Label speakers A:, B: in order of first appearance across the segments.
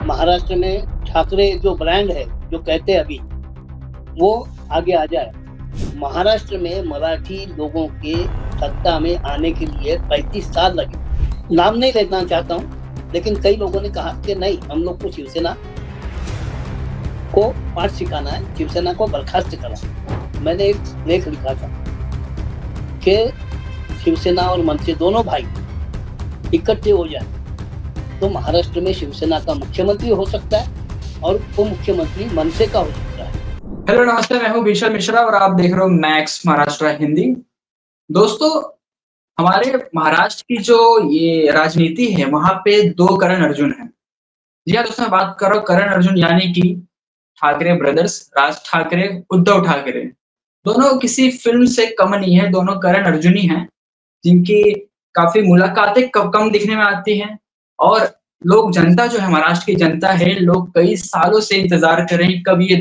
A: महाराष्ट्र में ठाकरे जो ब्रांड है, जो कहते हैं अभी, वो आगे आ जाए। महाराष्ट्र में मराठी लोगों के सत्ता में आने के लिए 35 साल लगे। नाम नहीं लेना चाहता हूँ, लेकिन कई लोगों ने कहा कि नहीं, हम लोग को शिवसेना को पाठ सिखाना है, शिवसेना को बर्खास्त करना। मैंने एक लेख लिखा था कि शिवसेना और मनसे दोनों भाई इकट्ठे हो जाए तो महाराष्ट्र में शिवसेना का मुख्यमंत्री हो सकता है और उप मुख्यमंत्री मनसे का हो सकता है।
B: हेलो नमस्ते, मैं हूं विशाल मिश्रा और आप देख रहे हो मैक्स महाराष्ट्र हिंदी। दोस्तों, हमारे महाराष्ट्र की जो ये राजनीति है वहां पे दो करण अर्जुन हैं। जी हाँ दोस्तों, मैं बात कर रहा हूँ करण अर्जुन यानी कि ठाकरे ब्रदर्स, राज ठाकरे, उद्धव ठाकरे। दोनों किसी फिल्म से कम नहीं है, दोनों करण अर्जुन ही हैं, जिनकी काफी मुलाकातें कम दिखने में आती हैं। और लोग, जनता जो है, महाराष्ट्र की जनता है, लोग कई सालों से इंतजार कर रहे हैं कब ये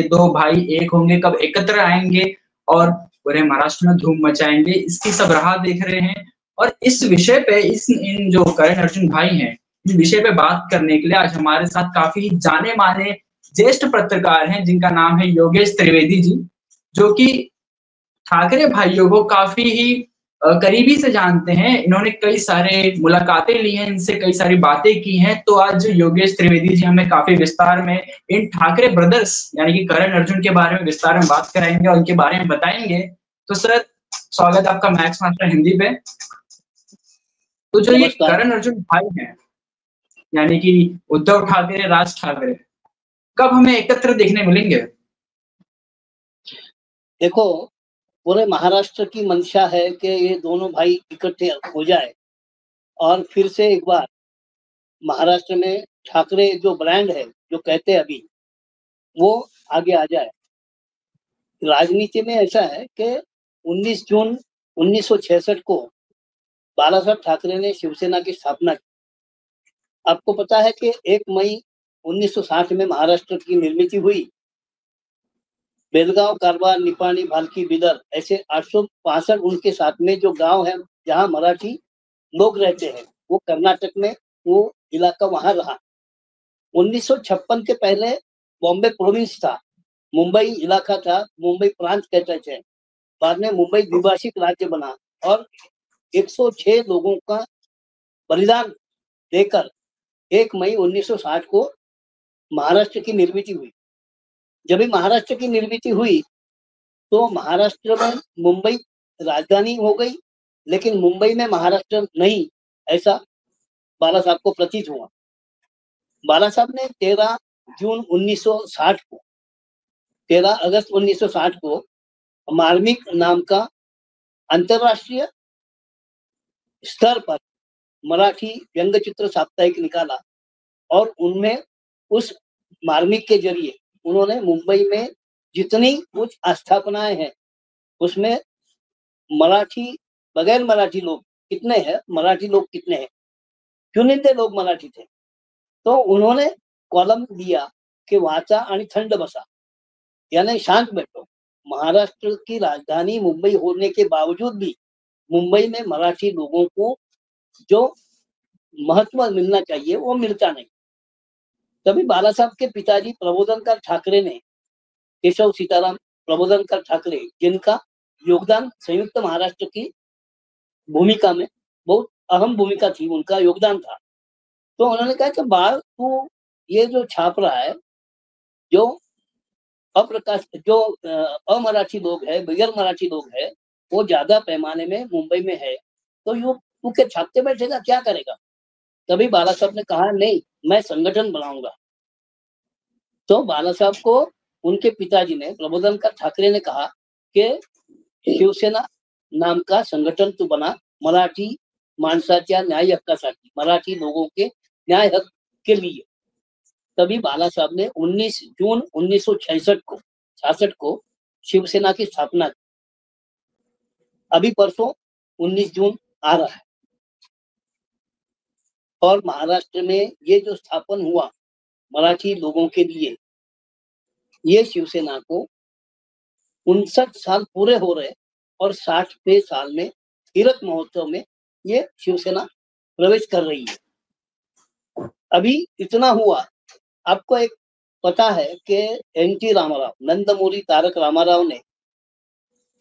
B: दो भाई एक होंगे, कब एकत्र आएंगे और पूरे महाराष्ट्र में धूम मचाएंगे। इसकी सब राह देख रहे हैं। और इस विषय पे इन जो करण अर्जुन भाई हैं, इस विषय पे बात करने के लिए आज हमारे साथ काफी जाने माने ज्येष्ठ पत्रकार हैं, जिनका नाम है योगेश त्रिवेदी जी, जो कि ठाकरे भाइयों को काफी ही करीबी से जानते हैं। इन्होंने कई सारे मुलाकातें ली हैं, इनसे कई सारी बातें की हैं। तो आज योगेश त्रिवेदी जी हमें काफी विस्तार में इन ठाकरे ब्रदर्स यानी कि करण अर्जुन के बारे में विस्तार में बात कराएंगे और उनके बारे में बताएंगे। तो सर, स्वागत आपका मैक्स मास्टर हिंदी पे। तो जो ये करण अर्जुन भाई हैं यानी कि उद्धव ठाकरे, राज ठाकरे, कब हमें एकत्र देखने मिलेंगे?
A: देखो, पूरे महाराष्ट्र की मंशा है कि ये दोनों भाई इकट्ठे हो जाए और फिर से एक बार महाराष्ट्र में ठाकरे जो ब्रांड है, जो कहते हैं अभी, वो आगे आ जाए। राजनीति में ऐसा है कि 19 जून 1966 को बाला साहब ठाकरे ने शिवसेना की स्थापना की। आपको पता है कि 1 मई 1960 में महाराष्ट्र की निर्मित हुई। बेलगांव, कारवार, निपाणी, भालकी, बिदर, ऐसे 865 उनके साथ में जो गांव है जहां मराठी लोग रहते हैं, वो कर्नाटक में वो इलाका वहां रहा। 1956 के पहले बॉम्बे प्रोविंस था, मुंबई इलाका था, मुंबई प्रांत कहते थे। बाद में मुंबई द्विभाषिक राज्य बना और 106 लोगों का बलिदान देकर 1 मई 1960 को महाराष्ट्र की निर्मित हुई। जब भी महाराष्ट्र की निर्मित हुई तो महाराष्ट्र में मुंबई राजधानी हो गई, लेकिन मुंबई में महाराष्ट्र नहीं, ऐसा बाला साहब को प्रतीत हुआ। बाला साहब ने 13 जून 1960 को 13 अगस्त 1960 को मार्मिक नाम का अंतरराष्ट्रीय स्तर पर मराठी व्यंग्य चित्र साप्ताहिक निकाला और उनमें उस मार्मिक के जरिए उन्होंने मुंबई में जितनी कुछ आस्थापनाएं हैं उसमें मराठी, बगैर मराठी लोग कितने हैं, मराठी लोग कितने हैं, चुनिंदे लोग मराठी थे। तो उन्होंने कॉलम दिया कि वाचा आणि थंड बसा, यानी शांत बैठो। महाराष्ट्र की राजधानी मुंबई होने के बावजूद भी मुंबई में मराठी लोगों को जो महत्व मिलना चाहिए वो मिलता नहीं। तभी बाला साहब के पिताजी प्रबोधनकार ठाकरे ने, केशव सीताराम प्रबोधनकार ठाकरे, जिनका योगदान संयुक्त महाराष्ट्र की भूमिका में बहुत अहम भूमिका थी, उनका योगदान था। तो उन्होंने कहा कि बाल, तू ये जो छाप रहा है, जो जो अमराठी लोग है, बगैर मराठी लोग है, वो ज्यादा पैमाने में मुंबई में है, तो यू तू के छापते बैठेगा, क्या करेगा? तभी बाला साहब ने कहा नहीं, मैं संगठन बनाऊंगा। तो बाला साहब को उनके पिताजी ने, प्रबोधनकार ठाकरे ने कहा कि शिवसेना नाम का संगठन तू बना, मराठी माणसाच्या न्याय हक्कासाठी, मराठी लोगों के न्याय हक के लिए। तभी बाला साहब ने 19 जून 1966 को शिवसेना की स्थापना की। अभी परसों 19 जून आ रहा है और महाराष्ट्र में ये जो स्थापन हुआ मराठी लोगों के लिए, ये शिवसेना को 59 साल पूरे हो रहे और 60वें साल में हीरक महोत्सव में ये शिवसेना प्रवेश कर रही है। अभी इतना हुआ आपको एक पता है कि एनटी रामाराव, नंदमूरी तारक रामाराव ने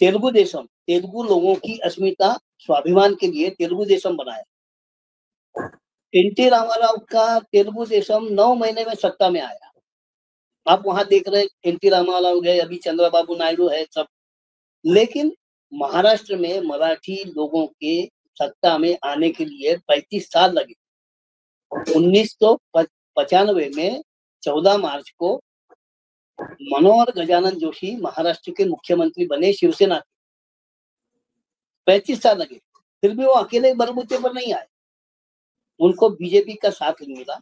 A: तेलुगु देशम, तेलुगु लोगों की अस्मिता स्वाभिमान के लिए तेलुगु देशम बनाया। एनटी रामाराव का तेलुगु देशम 9 महीने में सत्ता में आया। आप वहां देख रहे एनटी रामाराव गए, अभी चंद्रबाबू नायडू है सब, लेकिन महाराष्ट्र में मराठी लोगों के सत्ता में आने के लिए 35 साल लगे। 1995 में 14 मार्च को मनोहर गजानन जोशी महाराष्ट्र के मुख्यमंत्री बने शिवसेना के। 35 साल लगे, फिर भी वो अकेले बलबूते पर नहीं आए, उनको बीजेपी का साथ मिला।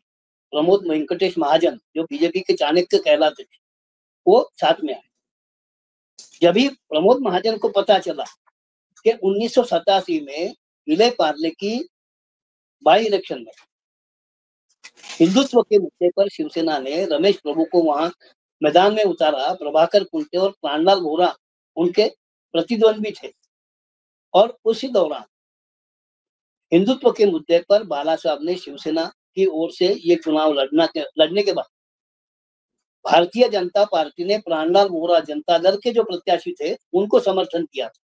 A: प्रमोद वेंकटेश महाजन, जो बीजेपी के चाणक्य कहलाते थे, वो साथ में आए। जब भी प्रमोद महाजन को पता चला कि 1987 में विलय पार्ले की बाई इलेक्शन में हिंदुत्व के मुद्दे पर शिवसेना ने रमेश प्रभु को वहां मैदान में उतारा। प्रभाकर कुंटे और प्राणलाल बोरा उनके प्रतिद्वंदी थे, और उसी दौरान हिंदुत्व के मुद्दे पर बाला साहब ने शिवसेना की ओर से ये चुनाव लड़ने के बाद भारतीय जनता पार्टी ने प्राणलाल बोरा जनता दल के जो प्रत्याशी थे उनको समर्थन किया था।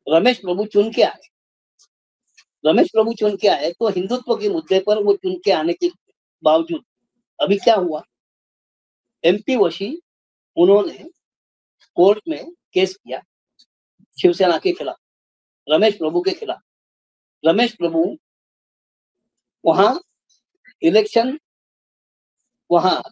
A: रमेश प्रभु चुन के आए तो हिंदुत्व के मुद्दे पर वो चुन के आने के बावजूद अभी क्या हुआ, एमपी वशी उन्होंने कोर्ट में केस किया शिवसेना के खिलाफ, रमेश प्रभु के खिलाफ। रमेश प्रभु वहां इलेक्शन, वहां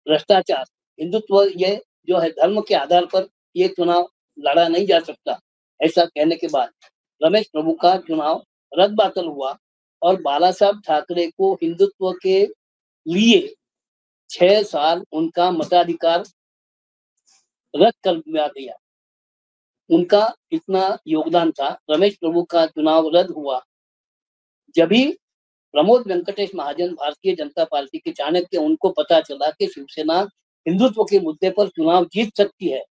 A: भ्रष्टाचार, हिंदुत्व, ये जो है धर्म के आधार पर ये चुनाव लड़ा नहीं जा सकता, ऐसा कहने के बाद रमेश प्रभु का चुनाव रद्द बातल हुआ और बाला साहब ठाकरे को हिंदुत्व के लिए 6 साल उनका मताधिकार रद्द कर दिया। उनका इतना योगदान था। रमेश प्रभु का चुनाव रद्द हुआ जब भी प्रमोद वेंकटेश महाजन, भारतीय जनता पार्टी के चाणक्य, उनको पता चला कि शिवसेना हिंदुत्व के मुद्दे पर चुनाव जीत सकती है,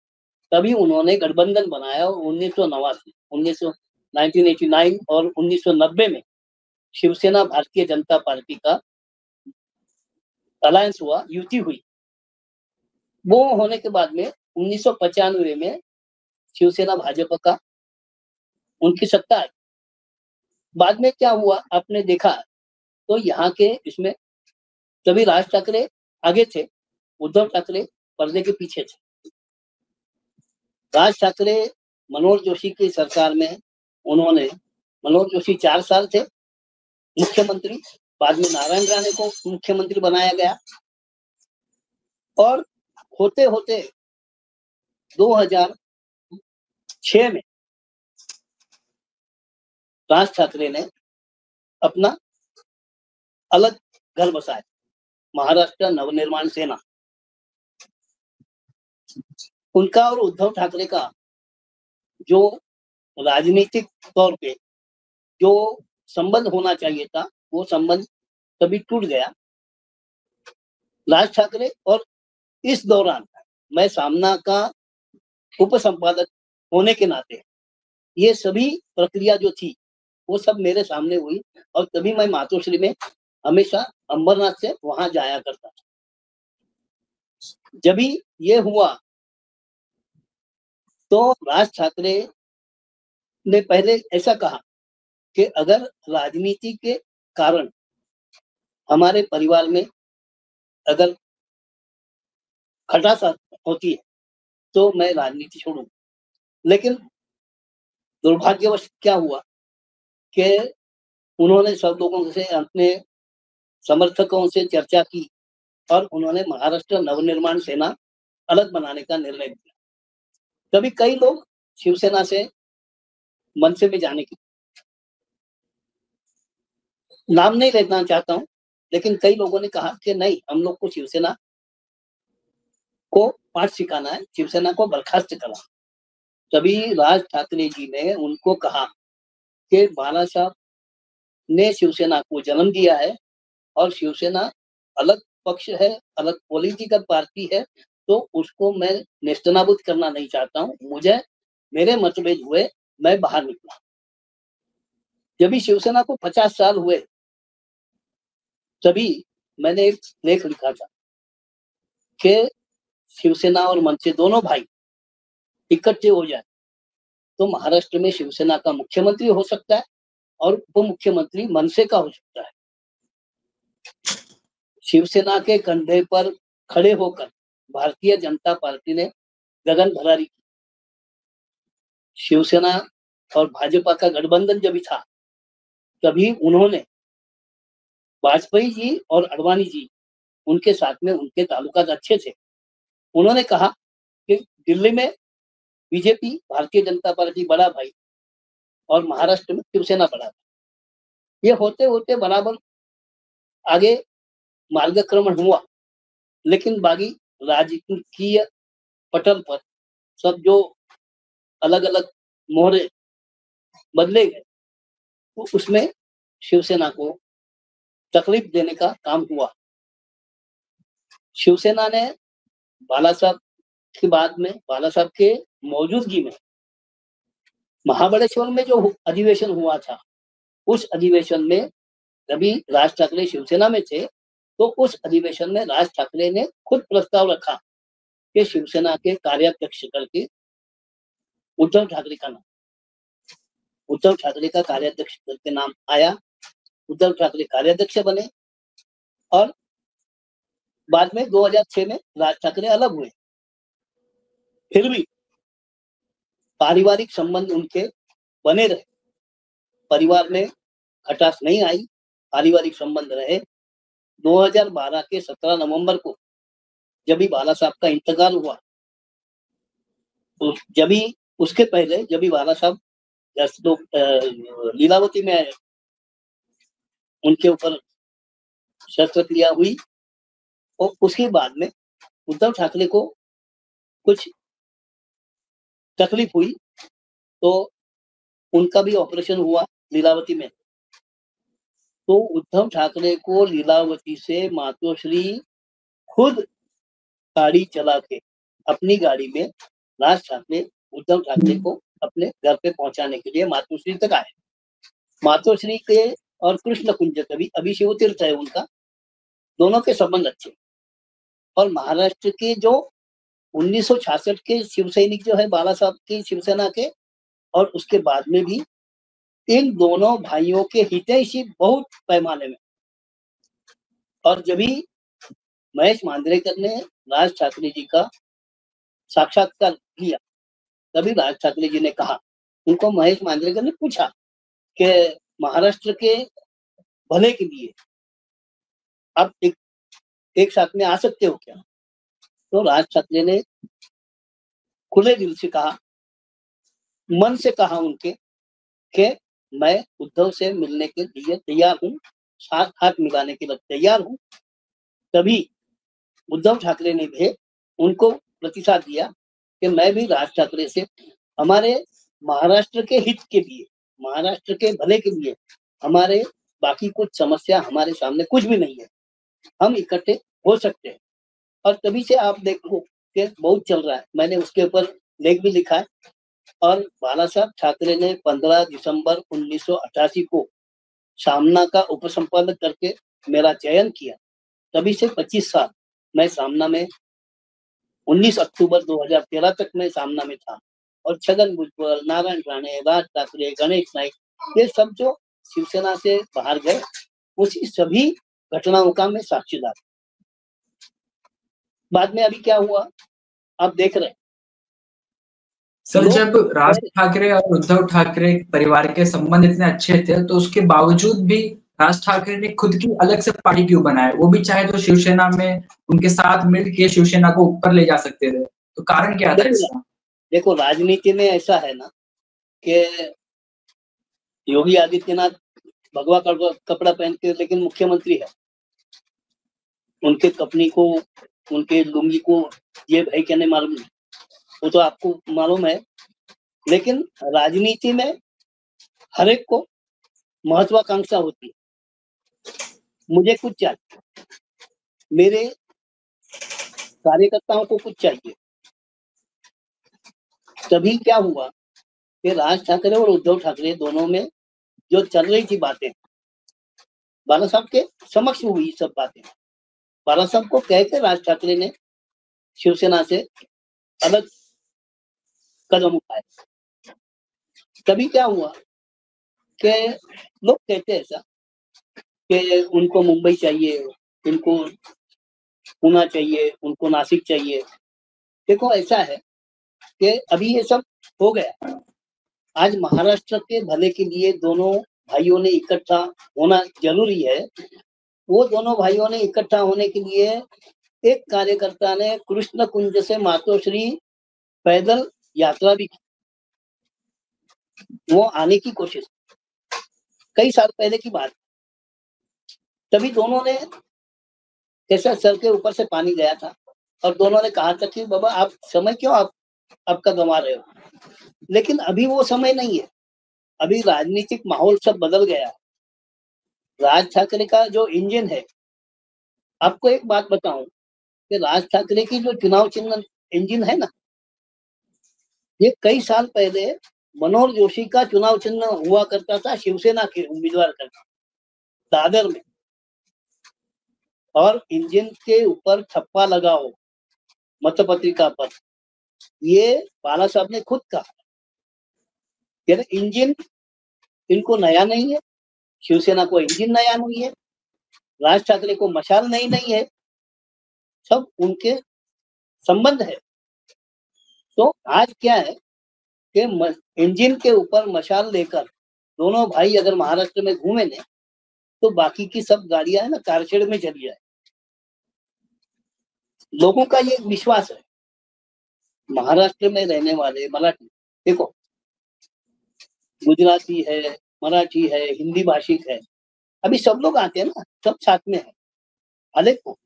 A: तभी उन्होंने गठबंधन बनाया। 1989 और 1990 में शिवसेना भारतीय जनता पार्टी का अलायंस हुआ, युति हुई। वो होने के बाद में 1995 में शिवसेना भाजपा का उनकी सत्ता आई। बाद में क्या हुआ आपने देखा, तो यहाँ के इसमें तभी राज ठाकरे आगे थे, उद्धव ठाकरे पर्दे के पीछे थे। राज ठाकरे मनोहर जोशी की सरकार में उन्होंने, मनोहर जोशी 4 साल थे मुख्यमंत्री, बाद में नारायण राणे को मुख्यमंत्री बनाया गया, और होते होते 2006 में राज ठाकरे ने अपना अलग घर बसाया, महाराष्ट्र नवनिर्माण सेना। उनका और उद्धव ठाकरे का जो राजनीतिक तौर पे जो संबंध होना चाहिए था, वो संबंध कभी टूट गया। राज ठाकरे, और इस दौरान मैं सामना का उप संपादक होने के नाते ये सभी प्रक्रिया जो थी वो सब मेरे सामने हुई, और तभी मैं मातोश्री में हमेशा अंबरनाथ से वहां जाया करता था। जब भी ये हुआ तो राज ठाकरे ने पहले ऐसा कहा कि अगर राजनीति के कारण हमारे परिवार में अगर खटास होती है तो मैं राजनीति छोड़ूं। लेकिन दुर्भाग्यवश क्या हुआ कि उन्होंने सब लोगों से, अपने समर्थकों से चर्चा की और उन्होंने महाराष्ट्र नवनिर्माण सेना अलग बनाने का निर्णय लिया। तभी कई लोग शिवसेना से मनसे में जाने की, नाम नहीं लेना चाहता हूं, लेकिन कई लोगों ने कहा कि नहीं, हम लोग को शिवसेना को पाठ सिखाना है, शिवसेना को बर्खास्त करना। तभी राज ठाकरे जी ने उनको कहा कि बाला साहब ने शिवसेना को जन्म दिया है और शिवसेना अलग पक्ष है, अलग पॉलिटिकल पार्टी है, तो उसको मैं नेस्तनाबूद करना नहीं चाहता हूँ। मुझे मेरे मतभेद हुए, मैं बाहर निकला। जब भी शिवसेना को 50 साल हुए तभी मैंने एक लेख लिखा था कि शिवसेना और मनसे दोनों भाई इकट्ठे हो जाए तो महाराष्ट्र में शिवसेना का मुख्यमंत्री हो सकता है और उप मुख्यमंत्री मनसे का हो सकता है। शिवसेना के कंधे पर खड़े होकर भारतीय जनता पार्टी ने गगन भरारी की। शिवसेना और भाजपा का गठबंधन जब भी था तभी उन्होंने वाजपेयी जी और अडवाणी जी उनके साथ में उनके ताल्लुकात अच्छे थे। उन्होंने कहा कि दिल्ली में बीजेपी भारतीय जनता पार्टी बड़ा भाई और महाराष्ट्र में शिवसेना बड़ा भाई। ये होते होते बराबर आगे मार्गक्रमण हुआ, लेकिन बाकी राजकीय पटल पर सब जो अलग अलग मोहरे बदले गए तो उसमें शिवसेना को तकलीफ देने का काम हुआ। शिवसेना ने बाला साहब के बाद में बाला साहब के मौजूदगी में महाबलेश्वर में जो अधिवेशन हुआ था उस अधिवेशन में जब राज ठाकरे शिवसेना में थे तो उस अधिवेशन में राज ठाकरे ने खुद प्रस्ताव रखा कि शिवसेना के कार्याध्यक्ष करके उद्धव ठाकरे का नाम, उद्धव ठाकरे का कार्याध्यक्ष करके नाम आया। उद्धव ठाकरे कार्याध्यक्ष बने और बाद में 2006 में राज ठाकरे अलग हुए। फिर भी पारिवारिक संबंध उनके बने रहे, परिवार में खटास नहीं आई, पारिवारिक संबंध रहे। 2012 के 17 नवंबर को जब भी बाला साहब का इंतकाल हुआ तो जब भी उसके पहले जब भी बाला साहब लीलावती में आए उनके ऊपर शस्त्रक्रिया हुई और उसके बाद में उद्धव ठाकरे को कुछ तकलीफ हुई तो उनका भी ऑपरेशन हुआ लीलावती में। तो उद्धव ठाकरे को लीलावती से मातोश्री खुद गाड़ी चला के अपनी गाड़ी में राज ठाकरे उद्धव ठाकरे को अपने घर पे पहुंचाने के लिए मातोश्री तक आए। मातोश्री के और कृष्ण कुंज कवि अभी शिव तीर्थ है उनका, दोनों के संबंध अच्छे। और महाराष्ट्र के जो 1966 के शिव सैनिक जो है बाला साहब की शिवसेना के और उसके बाद में भी इन दोनों भाइयों के हितैषी बहुत पैमाने में। और जब भी महेश मांजरेकर ने राज ठाकरे जी का साक्षात्कार किया तभी राज ठाकरे जी ने कहा, उनको महेश मांजरेकर ने पूछा कि महाराष्ट्र के भले के लिए आप एक साथ में आ सकते हो क्या? तो राज ठाकरे ने खुले दिल से कहा, मन से कहा उनके कि मैं उद्धव से मिलने के लिए तैयार हूँ, साथ हाथ मिलाने के लिए तैयार हूँ। तभी उद्धव ठाकरे ने भी उनको प्रतिसाद दिया कि मैं भी राज ठाकरे से हमारे महाराष्ट्र के हित के लिए, महाराष्ट्र के भले के लिए, हमारे बाकी कुछ समस्या हमारे सामने कुछ भी नहीं है, हम इकट्ठे हो सकते हैं। और तभी से आप देखो कि बहुत चल रहा है, मैंने उसके ऊपर लेख भी लिखा है। और बाला साहब ठाकरे ने 15 दिसंबर 1988 को सामना का उपसंपादक करके मेरा चयन किया। तभी से 25 साल मैं सामना में 19 अक्टूबर 2013 तक मैं सामना में था। और छगन भुजबल, नारायण राणे, राज ठाकरे, गणेश नाइक, ये सब जो शिवसेना से बाहर गए उसी सभी घटनाओं का मैं साक्षीदार। बाद में अभी क्या हुआ आप देख रहे हैं।
B: सर जब राज ठाकरे और उद्धव ठाकरे परिवार के संबंध इतने अच्छे थे तो उसके बावजूद भी राज ठाकरे ने खुद की अलग से पार्टी क्यों बनाए? वो भी चाहे तो शिवसेना में उनके साथ मिलकर शिवसेना को ऊपर ले जा सकते थे, तो कारण क्या था इसका?
A: देखो राजनीति में ऐसा है ना कि योगी आदित्यनाथ भगवा कपड़ा पहन के लेकिन मुख्यमंत्री है, उनके कपनी को उनके लुंगी को ये भाई कहने मालूम नहीं, वो तो आपको मालूम है। लेकिन राजनीति में हर एक को महत्वाकांक्षा होती है, मुझे कुछ चाहिए, मेरे कार्यकर्ताओं को कुछ चाहिए। तभी क्या हुआ कि राज ठाकरे और उद्धव ठाकरे दोनों में जो चल रही थी बातें, बाला साहब के समक्ष हुई सब बातें। बाला साहब को कह के राज ठाकरे ने शिवसेना से अलग कदम उठाए। तभी क्या हुआ कि लोग कहते हैं ऐसा कि उनको मुंबई चाहिए, इनको पुणे चाहिए, उनको नासिक चाहिए। देखो ऐसा है कि अभी ये सब हो गया। आज महाराष्ट्र के भले के लिए दोनों भाइयों ने इकट्ठा होना जरूरी है। वो दोनों भाइयों ने इकट्ठा होने के लिए एक कार्यकर्ता ने कृष्ण कुंज से मातोश्री पैदल यात्रा भी की। वो आने की कोशिश, कई साल पहले की बात। तभी दोनों ने, कैसा सर के ऊपर से पानी गया था और दोनों ने कहा था कि बाबा आप समय क्यों आप आपका गंवा रहे हो। लेकिन अभी वो समय नहीं है। अभी राजनीतिक माहौल सब बदल गया है। राज ठाकरे का जो इंजन है, आपको एक बात बताऊं कि राज ठाकरे की जो चुनाव चिन्ह इंजन है ना, ये कई साल पहले मनोहर जोशी का चुनाव चिन्ह हुआ करता था, शिवसेना के उम्मीदवार का दादर में। और इंजन के ऊपर ठप्पा लगाओ मतपत्रिका पर, ये बाला साहब ने खुद कहा। इंजन इनको नया नहीं है, शिवसेना को इंजन नया नहीं है, राज ठाकरे को मशाल नई नहीं है, सब उनके संबंध है। तो आज क्या है कि इंजन के ऊपर मशाल लेकर दोनों भाई अगर महाराष्ट्र में घूमे ने, तो बाकी की सब गाड़ियां है ना कारशेड में चली जाए। लोगों का ये विश्वास है। महाराष्ट्र में रहने वाले मराठी, देखो गुजराती है, मराठी है, हिंदी भाषिक है, अभी सब लोग आते हैं ना, सब साथ में है। अलग को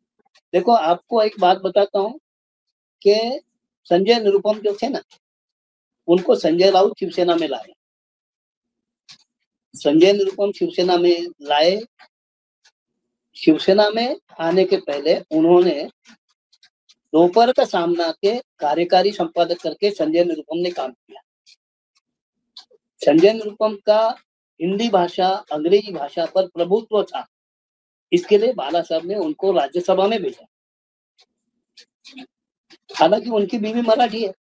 A: देखो, आपको एक बात बताता हूँ कि संजय निरुपम जो थे ना, उनको संजय राउत शिवसेना में लाए। संजय निरुपम शिवसेना में लाए। शिवसेना में आने के पहले उन्होंने दोपहर का सामना के कार्यकारी संपादक करके संजय निरुपम ने काम किया। संजय निरुपम का हिंदी भाषा, अंग्रेजी भाषा पर प्रभुत्व था, इसके लिए बाला साहब ने उनको राज्यसभा में भेजा। हालांकि उनकी बीवी मराठी है,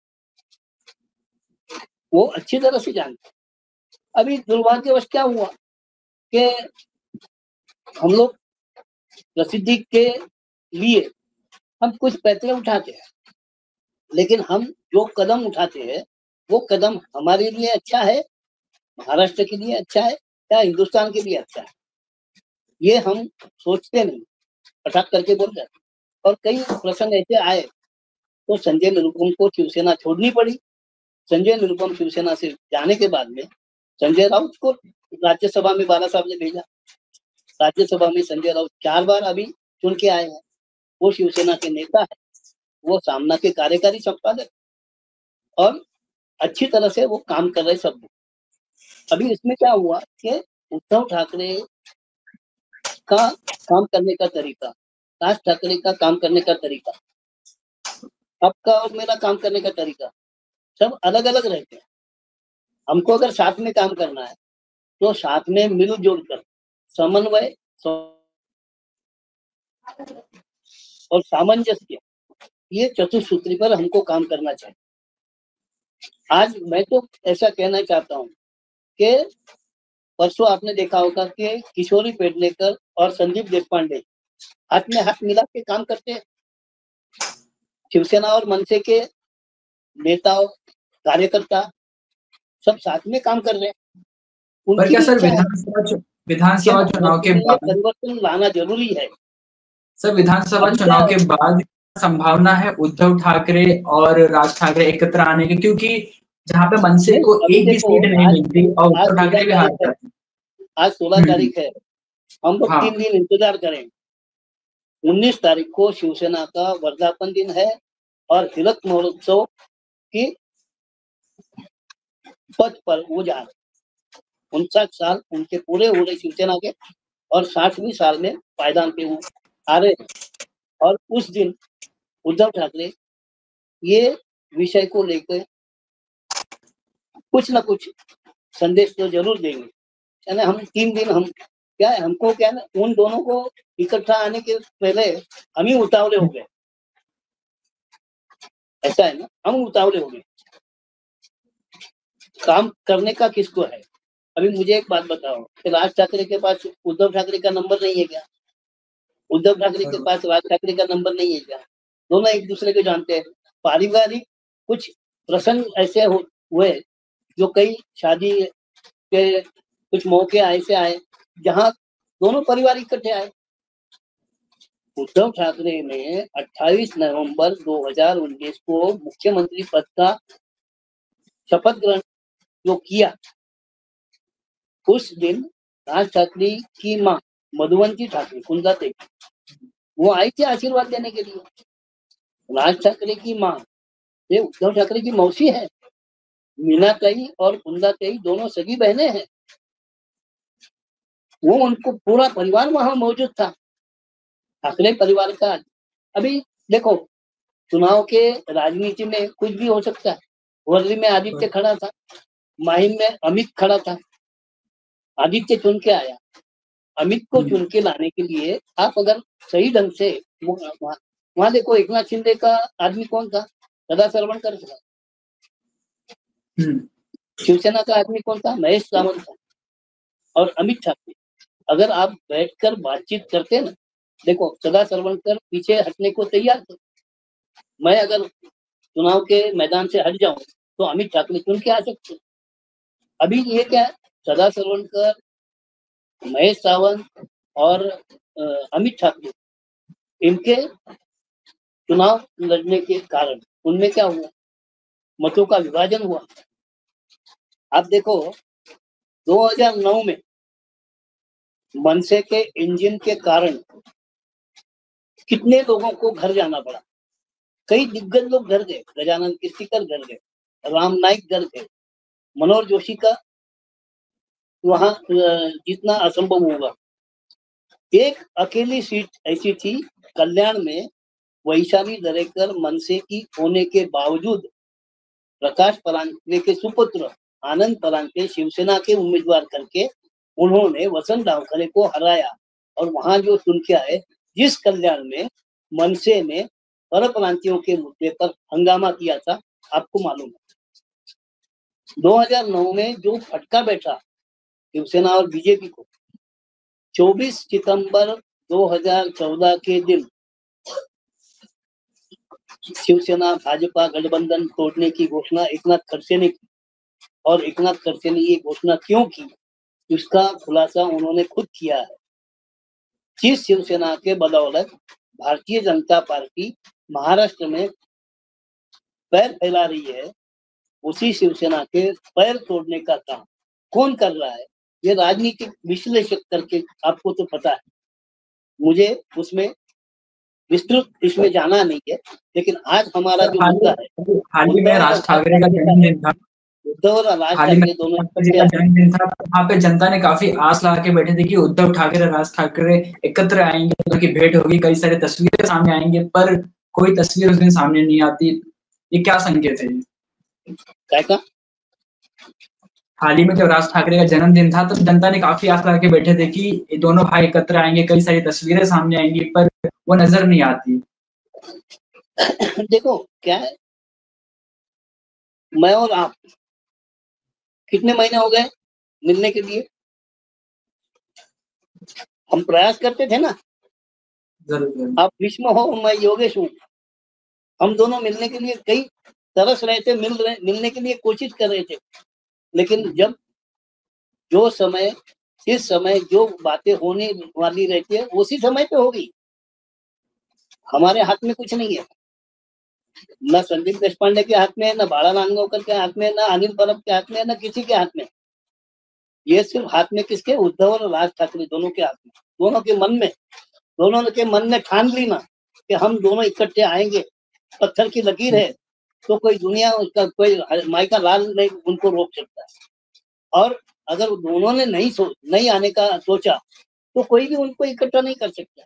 A: वो अच्छी तरह से जानते। अभी दुर्भाग्यवश क्या हुआ कि हम लोग प्रसिद्धि के लिए हम कुछ पैतरे उठाते हैं, लेकिन हम जो कदम उठाते हैं वो कदम हमारे लिए अच्छा है, महाराष्ट्र के लिए अच्छा है या हिंदुस्तान के लिए अच्छा है, ये हम सोचते नहीं, फटाक करके बोल जाते। और कई प्रसंग ऐसे आए तो संजय निरुपम को शिवसेना छोड़नी पड़ी। संजय निरुपम शिवसेना से जाने के बाद में संजय राउत को राज्यसभा में बाला साहब ने भेजा। राज्यसभा में संजय राउत 4 बार अभी चुन के आए हैं। वो शिवसेना के नेता है, वो सामना के कार्यकारी संपादक और अच्छी तरह से वो काम कर रहे सब। अभी इसमें क्या हुआ कि उद्धव ठाकरे का काम करने का तरीका, राज ठाकरे का काम करने का तरीका, आपका और मेरा काम करने का तरीका सब अलग अलग रहते हैं। हमको अगर साथ में काम करना है तो साथ में मिलजुल कर समन्वय और सामंजस्य, ये चतुसूत्री पर हमको काम करना चाहिए। आज मैं तो ऐसा कहना चाहता हूँ कि परसों आपने देखा होगा कि किशोरी पेडनेकर और संदीप देशपांडे हाथ में हाथ मिला के काम करते हैं। शिवसेना और मनसे के नेताओं, कार्यकर्ता सब साथ में काम कर रहे हैं।
B: पर
A: उनकी
B: क्या
A: भी
B: सर
A: इच्छा है
B: विधानसभा चुनाव के बाद
A: परिवर्तन लाना जरूरी है।
B: सर विधानसभा चुनाव के बाद संभावना है उद्धव ठाकरे और राज ठाकरे एकत्र आने की, क्योंकि जहाँ पे मनसे को एक भी सीट नहीं मिलती और उद्धव ठाकरे भी हार जाते हैं।
A: आज 16 तारीख है, हम लोग
B: हाँ।
A: 3 दिन इंतजार करें। 19 तारीख को शिवसेना का वर्धापन दिन है और तिलक महोत्सव की पथ पर वो जा रहे। 59 साल उनके पूरे हो रहे शिवसेना के और 60वीं साल में पायदान पे वो आ रहे। और उस दिन उद्धव ठाकरे ये विषय को लेकर कुछ ना कुछ संदेश तो जरूर देंगे। यानी हम 3 दिन हम क्या है, हमको क्या है ना, उन दोनों को इकट्ठा आने के पहले हम ही उतावले हो गए। ऐसा है ना, हम उतावले हो गए। काम करने का किसको है? अभी मुझे एक बात बताओ कि राज ठाकरे के पास उद्धव ठाकरे का नंबर नहीं है क्या? उद्धव ठाकरे के पास राज ठाकरे का नंबर नहीं है क्या? दोनों एक दूसरे को जानते हैं। पारिवारिक कुछ प्रसंग ऐसे हुए जो कई शादी के कुछ मौके ऐसे आए जहां दोनों परिवार इकट्ठे आए। उद्धव ठाकरे ने 28 नवंबर 2019 को मुख्यमंत्री पद का शपथ ग्रहण जो किया, उस दिन राज ठाकरे की मां मधुवंती ठाकरे कुंदा देवी वो आई थी आशीर्वाद देने के लिए। राज ठाकरे की मां ये उद्धव ठाकरे की मौसी है। मीना ताई और कुंदा ताई दोनों सगी बहनें हैं। वो उनको पूरा परिवार वहां मौजूद था, ठाकरे परिवार का। अभी देखो, चुनाव के राजनीति में कुछ भी हो सकता है। वर्ली में आदित्य खड़ा था, माहिम में अमित खड़ा था। आदित्य चुन के आया, अमित को चुन के लाने के लिए आप अगर सही ढंग से वहां देखो, एकनाथ शिंदे का आदमी कौन था? सदा सरवणकर था। शिवसेना का आदमी कौन था? महेश सावंत था। और अमित ठाकरे, अगर आप बैठकर बातचीत करते ना, देखो सदा सरवणकर पीछे हटने को तैयार थे। मैं अगर चुनाव के मैदान से हट जाऊं तो अमित ठाकरे चुन के आ सकते। अभी ये क्या है, सदा सरवणकर, महेश सावंत और अमित ठाकरे, इनके चुनाव लड़ने के कारण उनमें क्या हुआ? मतों का विभाजन हुआ। आप देखो 2009 में मनसे के इंजन के कारण कितने लोगों को घर जाना पड़ा। कई दिग्गज लोग घर गए, गजानन कीर्तिकर घर गए, राम नाईक घर गए, मनोहर जोशी का वहां जितना असंभव होगा। एक अकेली सीट ऐसी थी कल्याण में, वैशाली दरेकर मनसे की होने के बावजूद प्रकाश परांजपे के सुपुत्र आनंद परांजपे शिवसेना के उम्मीदवार करके उन्होंने वसंत डावखरे को हराया और वहां जो चुन के आए, जिस कल्याण में मनसे ने परप्रांतियों के मुद्दे पर हंगामा किया था, आपको मालूम है 2009 में जो फटका बैठा शिवसेना और बीजेपी को, 24 सितंबर 2014 के दिन शिवसेना भाजपा गठबंधन तोड़ने की घोषणा एकनाथ खड़से ने की। और एकनाथ खड़से ने ये घोषणा क्यों की, इसका खुलासा उन्होंने खुद किया है। जिस शिवसेना के बदौलत भारतीय जनता पार्टी महाराष्ट्र में पैर फैला रही है, उसी शिवसेना के पैर तोड़ने का काम कौन कर रहा है, ये राजनीतिक विश्लेषक करके आपको तो पता है। मुझे उसमें विस्तृत इसमें जाना नहीं है, लेकिन आज हमारा जो मुद्दा है,
B: हाल ही में राज ठाकरे का जन्मदिन था।
A: उद्धव और राज
B: हाल ही में
A: ठाकरे दोनों
B: का जन्मदिन था, वहाँ पे जनता ने काफी आस लगा के बैठे थे कि उद्धव ठाकरे राज ठाकरे एकत्र आएंगे, उनकी भेंट होगी, कई सारी तस्वीरें सामने आएंगे, पर कोई तस्वीर उस दिन सामने नहीं आती। ये क्या संकेत है?
A: क्या का?
B: हाल ही में जब राज ठाकरे का जन्मदिन था तो जनता ने काफी आस लगा के बैठे थे कि ये दोनों भाई एकत्र आएंगे, कई सारी तस्वीरें सामने आएंगी, पर वो नजर नहीं आती।
A: देखो क्या है, मैं और आप कितने महीने हो गए मिलने के लिए? हम प्रयास करते थे ना।
B: जरूर।
A: आप भीष्म हो, मैं योगेश हूँ। हम दोनों मिलने के लिए कई तरस रहे थे, मिलने के लिए कोशिश कर रहे थे, लेकिन जब जो समय, इस समय जो बातें होने वाली रहती है उसी समय पे होगी। हमारे हाथ में कुछ नहीं है, न संदीप देशपांडे के हाथ में है, न बाला नांदगांवकर के हाथ में, न अनिल परब के हाथ में, न किसी के हाथ में। ये सिर्फ हाथ में किसके? उद्धव और राज ठाकरे दोनों के हाथ में, दोनों के मन में। दोनों के मन ने ठान ली ना कि हम दोनों इकट्ठे आएंगे। पत्थर की लकीर है तो कोई दुनिया उसका कोई माइका लाल नहीं उनको रोक सकता है। और अगर दोनों ने नहीं आने का सोचा तो कोई भी उनको इकट्ठा नहीं कर सकता।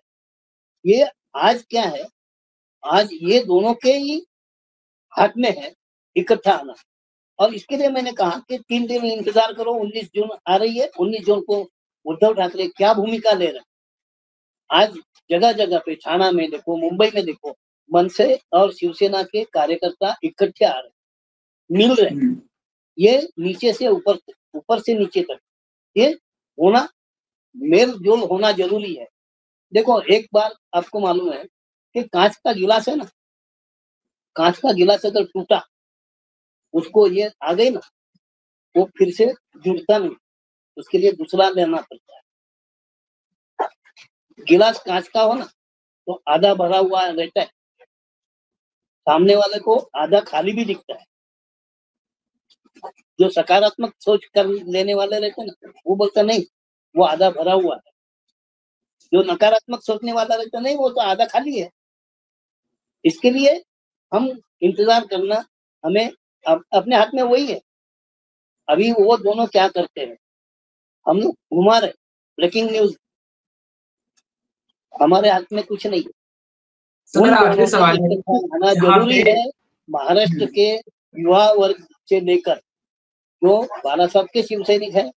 A: ये आज क्या है, आज ये दोनों के ही हाथ में है इकट्ठा आना। और इसके लिए मैंने कहा कि 3 दिन इंतजार करो, 19 जून आ रही है। 19 जून को उद्धव ठाकरे क्या भूमिका ले रहे हैं। आज जगह जगह पे, थाना में देखो, मुंबई में देखो, मनसे और शिवसेना के कार्यकर्ता इकट्ठे आ रहे, मिल रहे, ये नीचे से ऊपर, ऊपर से नीचे तक ये होना, मेल जोल होना जरूरी है। देखो एक बार आपको मालूम है कि कांच का गिलास है ना, कांच का गिलास अगर टूटा, उसको ये आ गई ना, वो फिर से जुड़ता नहीं, उसके लिए दूसरा लेना पड़ता है। गिलास कांच का हो ना तो आधा भरा हुआ रहता है, सामने वाले को आधा खाली भी दिखता है। जो सकारात्मक सोच कर लेने वाले रहते हैं ना, वो बोलता नहीं वो आधा भरा हुआ है। जो नकारात्मक सोचने वाला रहता नहीं, वो तो आधा खाली है। इसके लिए हम इंतजार करना, हमें अपने हाथ में वही है। अभी वो दोनों क्या करते हैं, हम घुमा रहे, ब्रेकिंग न्यूज, हमारे हाथ में कुछ नहीं है।
B: तो मेरा आखिरी सवाल है,
A: आना जरूरी है। महाराष्ट्र के युवा वर्ग से लेकर जो बाला साहब के शिव सैनिक है,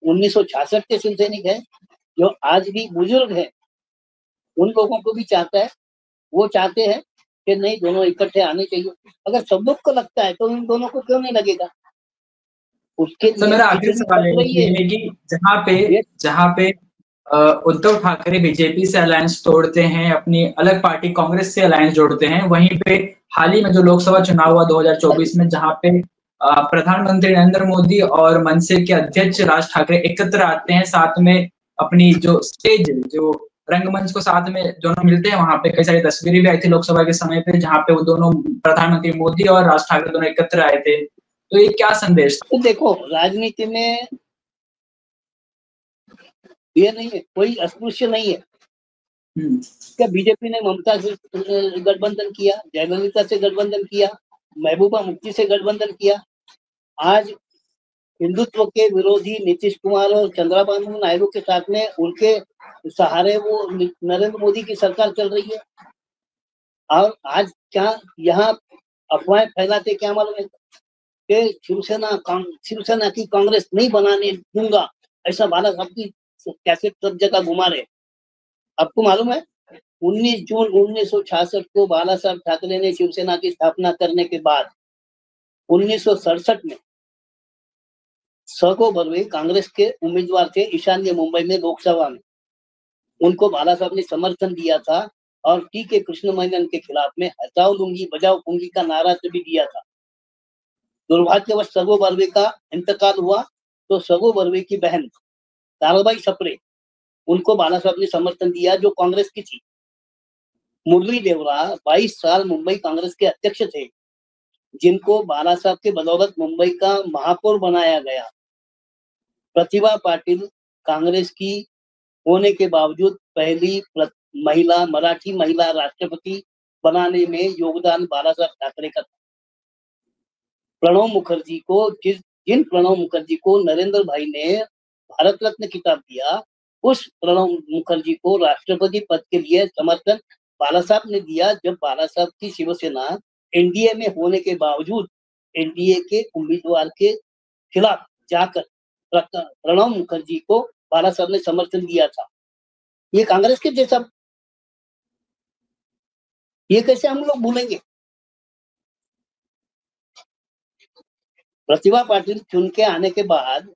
A: 1966 के शिव सैनिक है, जो आज भी बुजुर्ग है, उन लोगों को भी चाहता है, वो चाहते हैं कि नहीं दोनों इकट्ठे आने चाहिए। अगर सब लोग को लगता है तो इन दोनों को क्यों नहीं लगेगा? उसके
B: तो मेरा आखिरी सवाल है कि जहाँ पे उद्धव ठाकरे बीजेपी से अलायंस तोड़ते हैं, अपनी अलग पार्टी कांग्रेस से अलायंस जोड़ते हैं, वहीं पे हाल ही में जो लोकसभा चुनाव हुआ 2024 में, जहाँ पे प्रधानमंत्री नरेंद्र मोदी और मनसे के अध्यक्ष राज ठाकरे एकत्र आते हैं, साथ में अपनी जो स्टेज, जो रंगमंच को साथ में दोनों मिलते हैं, वहां पे कई सारी तस्वीरें भी आई थी लोकसभा के समय पे, जहाँ पे वो दोनों प्रधानमंत्री मोदी और राज ठाकरे दोनों एकत्र आए थे। तो ये क्या संदेश?
A: तो देखो राजनीति में ये नहीं है, कोई अस्पृश्य नहीं है। क्या बीजेपी ने ममता से गठबंधन किया, जयललिता से गठबंधन किया, महबूबा मुफ्ती से गठबंधन किया। आज हिंदुत्व के विरोधी नीतीश कुमार और चंद्रबाबू नायडू के साथ में उनके सहारे वो नरेंद्र मोदी की सरकार चल रही है। और आज क्या यहाँ अफवाहें फैलाते, क्या मालूम है कि शिवसेना की कांग्रेस नहीं बनाने दूंगा, ऐसा बाला साहब की कैसे सब जगह घुमा रहे। आपको मालूम है 19 जून 1966 को बाला साहब ठाकरे ने शिवसेना की स्थापना करने के बाद 1967 में सगो बर्वे कांग्रेस के उम्मीदवार थे ईशान्य मुंबई में लोकसभा में, उनको बाला साहब ने समर्थन दिया था और टी के कृष्ण मेनन के खिलाफ में हटाओ लुंगी बजाओ पुंगी का नारा भी दिया था। दुर्भाग्यवश सगो बर्वे का इंतकाल हुआ तो सगो बर्वे की बहन ताराबाई छपरे, उनको बाला साहब ने समर्थन दिया, जो कांग्रेस की थी। मुरली देवरा 22 साल मुंबई कांग्रेस के अध्यक्ष थे, जिनको बाला साहब के बदौलत मुंबई का महापौर बनाया गया। प्रतिभा पाटिल कांग्रेस की होने के बावजूद पहली महिला, मराठी महिला राष्ट्रपति बनाने में योगदान बाला साहब ठाकरे का था। प्रणब मुखर्जी को, जिन प्रणब मुखर्जी को नरेंद्र भाई ने भारत रत्न खिताब दिया, उस प्रणब मुखर्जी को राष्ट्रपति पद के लिए समर्थन बाला साहब ने दिया, जब बाला साहब की शिवसेना एनडीए में होने के बावजूद एनडीए के उम्मीदवार के खिलाफ जाकर प्रणब मुखर्जी को बाला साहब ने समर्थन दिया था। ये कांग्रेस के जैसा, ये कैसे हम लोग भूलेंगे? प्रतिभा पाटिल चुन के आने के बाद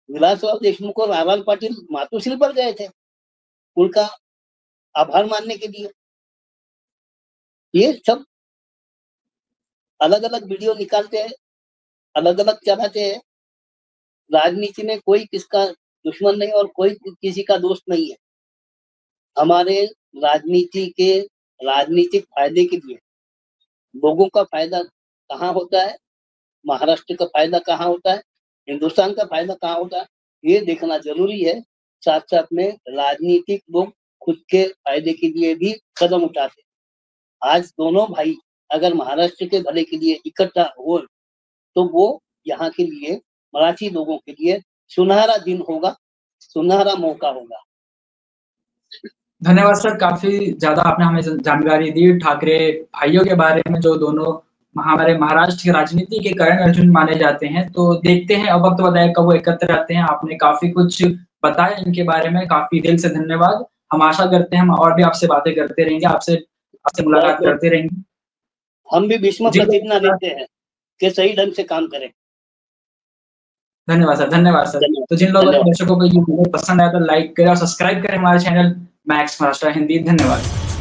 A: विलासराव देशमुख और रावल पाटिल मातोश्री पर गए थे उनका आभार मानने के लिए। ये सब अलग अलग वीडियो निकालते हैं, अलग अलग चलाते हैं। राजनीति में कोई किसका दुश्मन नहीं और कोई किसी का दोस्त नहीं है। हमारे राजनीति के राजनीतिक फायदे के लिए लोगों का फायदा कहाँ होता है, महाराष्ट्र का फायदा कहाँ होता है, हिंदुस्तान का फायदा कहाँ होता है, ये देखना जरूरी है। साथ साथ में राजनीतिक लोग खुद के फायदे के लिए भी कदम उठाते। आज दोनों भाई अगर महाराष्ट्र के भले के लिए इकट्ठा हो तो वो यहाँ के लिए, मराठी लोगों के लिए सुनहरा दिन होगा, सुनहरा मौका होगा।
B: धन्यवाद सर, काफी ज्यादा आपने हमें जानकारी दी ठाकरे भाइयों के बारे में, जो दोनों हमारे महाराष्ट्र की राजनीति के करण अर्जुन माने जाते हैं। तो देखते हैं अब वक्त बताए कब वो एकत्र आते हैं। आपने काफी कुछ बताया इनके बारे में, काफी दिल से धन्यवाद। हम आशा करते हैं हम और भी आपसे बातें करते रहेंगे, आपसे आपसे मुलाकात करते रहेंगे।
A: हम भी भीष्म प्रतिज्ञा लेते हैं कि सही ढंग से काम करें।
B: धन्यवाद सर, धन्यवाद सर। तो जिन लोगों दर्शकों को ये वीडियो पसंद आया तो लाइक करें और सब्सक्राइब करें हमारे चैनल मैक्स महाराष्ट्र हिंदी। धन्यवाद।